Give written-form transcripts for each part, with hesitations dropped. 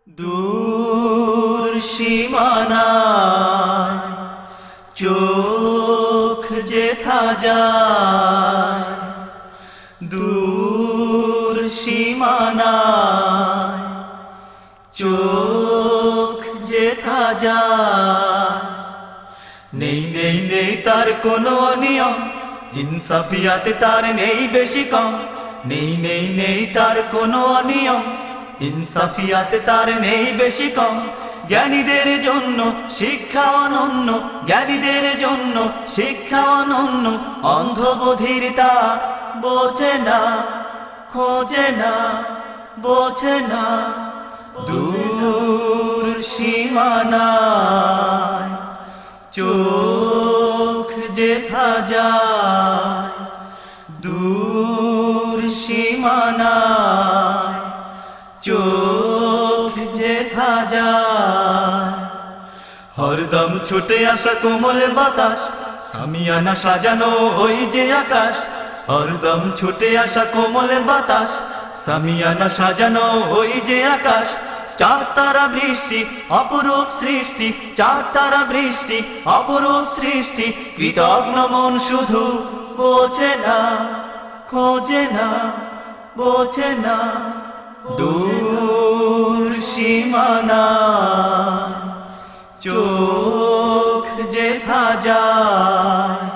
দূর সীমানায় চোখ যেথা যায়, দূর সীমানায় চোখ যেথা যায়। নেই নেই নেই তার কোনো অনিয়ম, ইনসাফিয়াতে তার নেই বেশি কম। নেই নেই নেই তার কোনো অনিয়ম, ইনসাফিয়াতে তার নেই বেশি কম। জ্ঞানীদের জন্য শিক্ষা অনন্য, জ্ঞানীদের জন্য শিক্ষা অনন্য। অন্ধবধির তা বোঝে না, খোঁজে না, বোঝে না। দূর সীমানায় চোখ যেথা যায়, দূর সীমানায় চোখ যেথা যায়। হরদম ছুটে আসা কোমল বাতাস, সামিয়ানা সাজানো ওই যে আকাশ। হরদম ছুটে আসা কোমল বাতাস, সামিয়ানা সাজানো ওই যে আকাশ। চার তারা বৃষ্টি অপরূপ সৃষ্টি, চার তারা বৃষ্টি অপরূপ সৃষ্টি। কৃতজ্ঞ মন শুধু বোঝে না, খোঁজে না, বোঝে না। দূর সীমানায় চোখ যেথা যায়,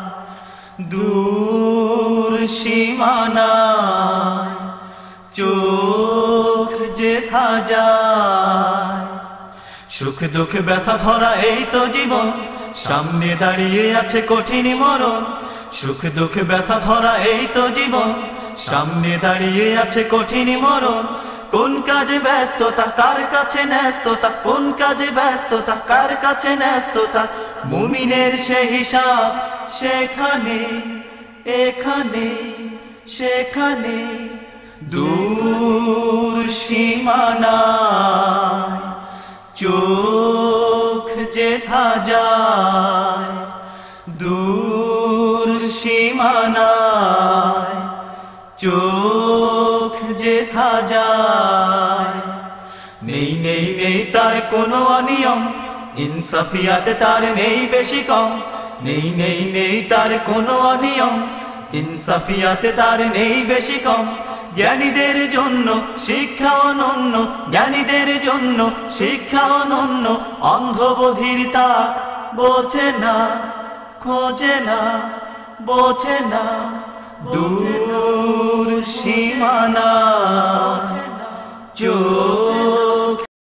দূর সীমানায় চোখ যেথা যায়। সুখ দুঃখ ব্যথা ভরা এই তো জীবন, সামনে দাঁড়িয়ে আছে কঠিন মরণ। সুখ দুঃখ ব্যথা ভরা এই তো জীবন, সামনে দাঁড়িয়ে আছে কঠিন মরণ। কোন কাজে ব্যস্ততা, কার কাছে ন্যস্ততা, কোন কাজে ব্যস্ততা, কার কাছে ন্যস্ততা। মুমিনের সে হিসাব সেখানে, এখানে, সেখানে। দূর সীমানায় চোখ যেথা যায়, দূর সীমানায় চোখ যেথা যায়। নেই নেই নেই তার কোনো অনিয়ম, ইনসাফিয়াতে তার নেই বেশি কম। নেই নেই নেই তার কোনো অনিয়ম, ইনসাফিয়াতে তার নেই বেশি কম। জ্ঞানীদের জন্য শিক্ষা অনন্য, জ্ঞানীদের জন্য শিক্ষা অনন্য। অন্ধবধির তা বোঝে না, খোঁজে না, বোঝে না। দূর সীমানায়